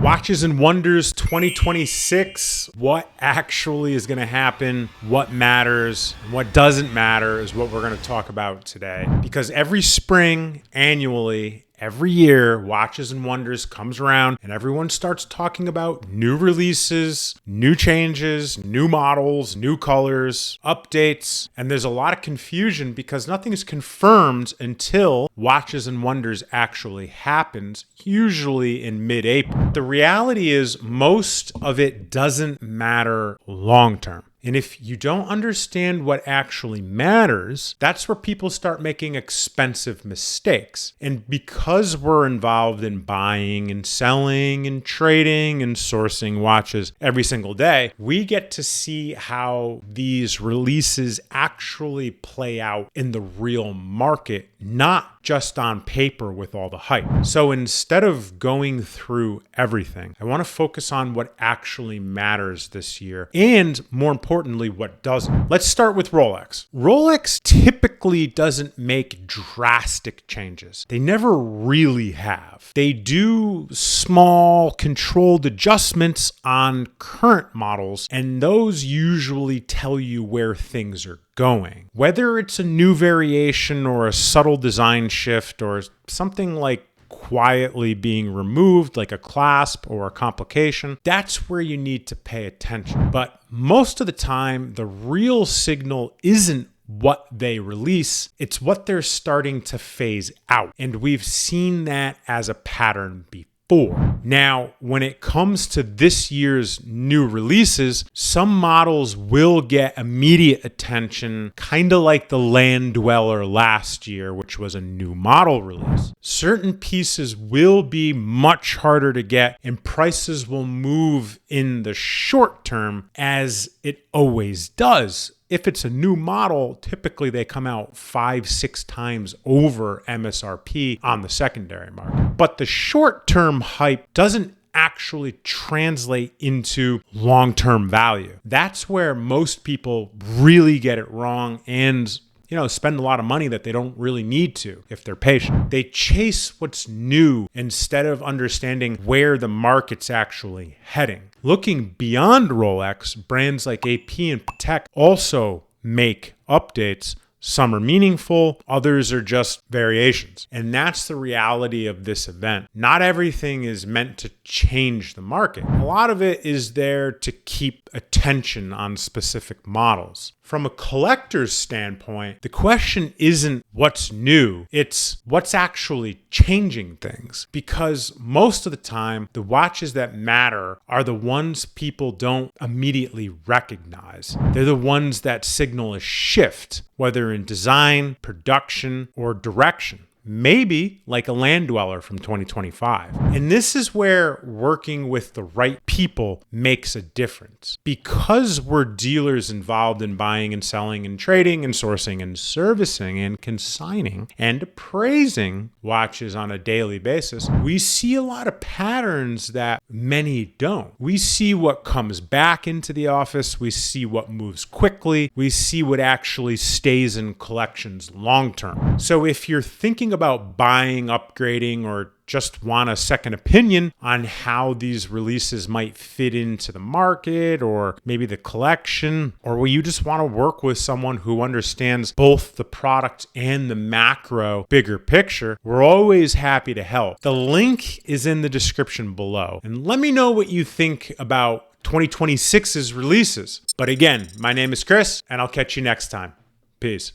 Watches and Wonders 2026. What actually is going to happen, what matters, and what doesn't matter is what we're going to talk about today. Because every spring, annually, every year, Watches and Wonders comes around and everyone starts talking about new releases, new changes, new models, new colors, updates, and there's a lot of confusion because nothing is confirmed until Watches and Wonders actually happens, usually in mid-April. The reality is most of it doesn't matter long term. And if you don't understand what actually matters, that's where people start making expensive mistakes. And because we're involved in buying and selling and trading and sourcing watches every single day, we get to see how these releases actually play out in the real market, not just on paper with all the hype. So instead of going through everything, I want to focus on what actually matters this year and, more importantly, what doesn't. Let's start with Rolex. Rolex typically doesn't make drastic changes. They never really have. They do small controlled adjustments on current models, and those usually tell you where things are going. Whether it's a new variation or a subtle design shift or something like quietly being removed, like a clasp or a complication, that's where you need to pay attention. But most of the time, the real signal isn't what they release, it's what they're starting to phase out. And we've seen that as a pattern before. Now, when it comes to this year's new releases, some models will get immediate attention, kind of like the Land Dweller last year, which was a new model release. Certain pieces will be much harder to get, and prices will move in the short term, as it always does. If it's a new model, typically they come out 5-6 times over MSRP on the secondary market. But the short-term hype doesn't actually translate into long-term value. That's where most people really get it wrong and spend a lot of money that they don't really need to if they're patient. They chase what's new instead of understanding where the market's actually heading. Looking beyond Rolex, brands like AP and Patek also make updates. Some are meaningful, others are just variations. And that's the reality of this event. Not everything is meant to change the market. A lot of it is there to keep attention on specific models. From a collector's standpoint, the question isn't what's new, it's what's actually changing things. Because most of the time, the watches that matter are the ones people don't immediately recognize. They're the ones that signal a shift, whether in design, production, or direction. Maybe like a Land Dweller from 2025. And this is where working with the right people makes a difference. Because we're dealers involved in buying and selling and trading and sourcing and servicing and consigning and appraising watches on a daily basis, we see a lot of patterns that many don't. We see what comes back into the office. We see what moves quickly. We see what actually stays in collections long term. So if you're thinking about buying, upgrading, or just want a second opinion on how these releases might fit into the market or maybe the collection, or you just want to work with someone who understands both the product and the macro bigger picture, we're always happy to help. The link is in the description below. And let me know what you think about 2026's releases. But again, my name is Chris, and I'll catch you next time. Peace.